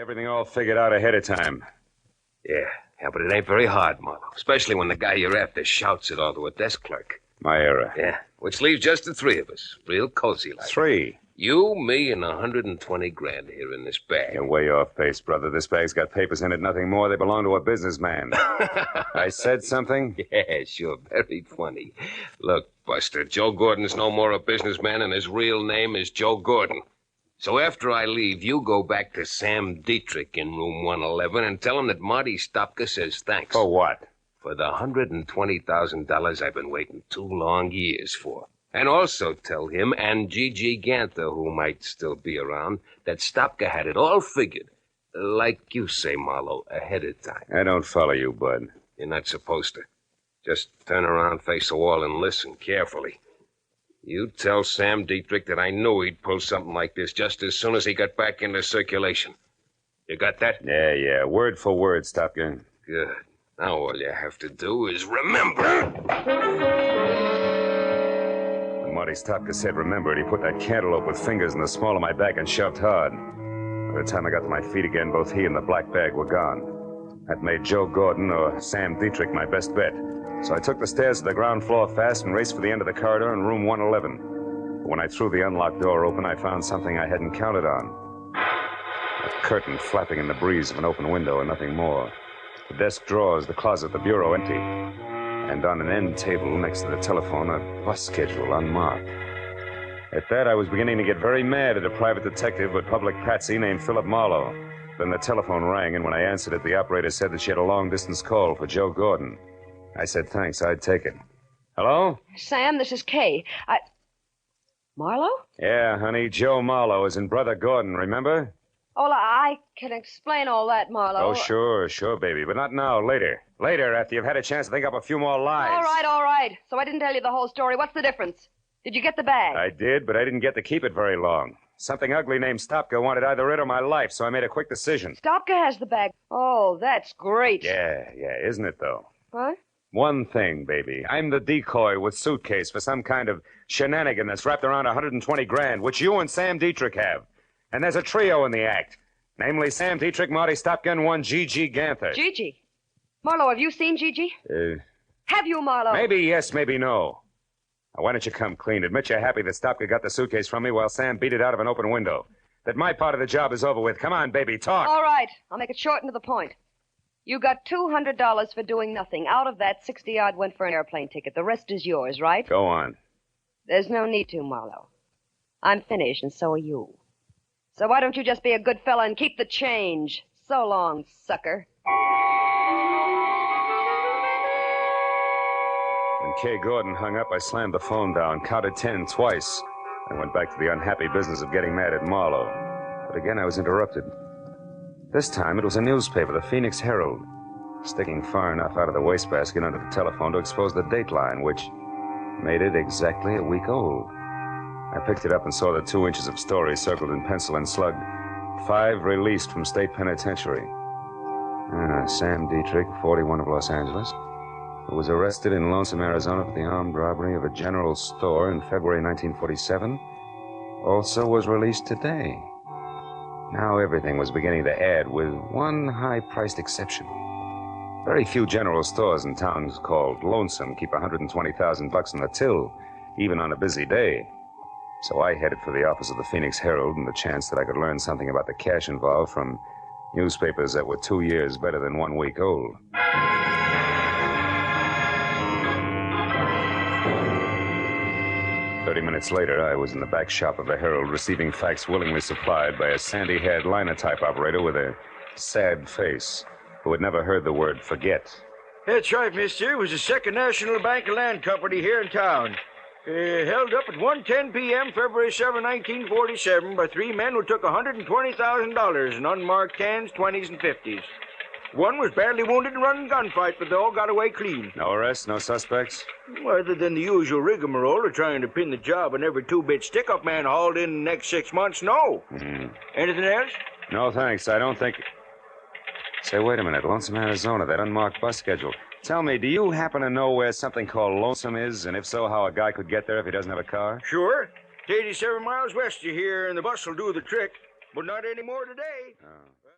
everything all figured out ahead of time. Yeah, but it ain't very hard, Marlowe. Especially when the guy you're after shouts it all to a desk clerk. My era. Yeah, which leaves just the three of us. Real cozy like. 3? You, me, and 120 grand here in this bag. You're way off base, brother. This bag's got papers in it, nothing more. They belong to a businessman. I said something? Yeah, sure. Very funny. Look, Buster, Joe Gordon's no more a businessman, and his real name is Joe Gordon. So after I leave, you go back to Sam Dietrich in room 111 and tell him that Marty Stopka says thanks. For what? For the $120,000 I've been waiting 2 long years for. And also tell him and Gigi Ganther, who might still be around, that Stopka had it all figured. Like you say, Marlowe, ahead of time. I don't follow you, bud. You're not supposed to. Just turn around, face the wall, and listen carefully. You tell Sam Dietrich that I knew he'd pull something like this just as soon as he got back into circulation. You got that? Yeah. Word for word, Stopka. Good. Now all you have to do is remember. When Marty Stopka said remember it, he put that cantaloupe with fingers in the small of my back and shoved hard. By the time I got to my feet again, both he and the black bag were gone. That made Joe Gordon or Sam Dietrich my best bet. So I took the stairs to the ground floor fast and raced for the end of the corridor in room 111. But when I threw the unlocked door open, I found something I hadn't counted on. A curtain flapping in the breeze of an open window and nothing more. The desk drawers, the closet, the bureau empty. And on an end table next to the telephone, a bus schedule unmarked. At that, I was beginning to get very mad at a private detective with public patsy named Philip Marlowe. Then the telephone rang, and when I answered it, the operator said that she had a long-distance call for Joe Gordon. I said thanks, I'd take it. Hello? Sam, this is Kay. Marlowe? Yeah, honey, Joe Marlowe is in Brother Gordon, remember? Oh, I can explain all that, Marlowe. Oh, sure, baby, but not now, later. Later, after you've had a chance to think up a few more lies. All right. So I didn't tell you the whole story. What's the difference? Did you get the bag? I did, but I didn't get to keep it very long. Something ugly named Stopka wanted either it or my life, so I made a quick decision. Stopka has the bag. Oh, that's great. Yeah, isn't it, though? What? One thing, baby. I'm the decoy with suitcase for some kind of shenanigan that's wrapped around 120 grand, which you and Sam Dietrich have. And there's a trio in the act. Namely, Sam Dietrich, Marty Stopka, and one Gigi Ganther. Gigi? Marlowe, have you seen Gigi? Have you, Marlowe? Maybe yes, maybe no. Now, why don't you come clean? Admit you're happy that Stopka got the suitcase from me while Sam beat it out of an open window. That my part of the job is over with. Come on, baby, talk. All right. I'll make it short and to the point. You got $200 for doing nothing. Out of that, 60-odd went for an airplane ticket. The rest is yours, right? Go on. There's no need to, Marlowe. I'm finished, and so are you. So why don't you just be a good fella and keep the change? So long, sucker. When Kay Gordon hung up, I slammed the phone down, counted 10 twice. I went back to the unhappy business of getting mad at Marlowe. But again, I was interrupted. This time, it was a newspaper, the Phoenix Herald, sticking far enough out of the wastebasket under the telephone to expose the date line, which made it exactly a week old. I picked it up and saw the 2 inches of story circled in pencil and slugged. 5 released from state penitentiary. Sam Dietrich, 41 of Los Angeles, who was arrested in Lonesome, Arizona for the armed robbery of a general store in February 1947, also was released today. Now everything was beginning to add, with one high-priced exception. Very few general stores in towns called Lonesome keep $120,000 in the till, even on a busy day. So I headed for the office of the Phoenix Herald in the chance that I could learn something about the cash involved from newspapers that were 2 years better than 1 week old. "30 minutes later, I was in the back shop of the Herald receiving facts willingly supplied by a sandy-haired linotype operator with a sad face who had never heard the word forget. That's right, mister. It was the Second National Bank and Land Company here in town. Held up at 1:10 p.m., February 7, 1947, by 3 men who took $120,000 in unmarked 10s, 20s, and 50s. One was badly wounded in a running gunfight, but they all got away clean. No arrests, no suspects? Other than the usual rigmarole of trying to pin the job on every 2-bit stick-up man hauled in the next 6 months, no. Anything else? No, thanks. I don't think... Say, wait a minute. Lonesome, Arizona, that unmarked bus schedule. Tell me, do you happen to know where something called Lonesome is? And if so, how a guy could get there if he doesn't have a car? Sure. It's 87 miles west of here, and the bus will do the trick. But not anymore today. Oh.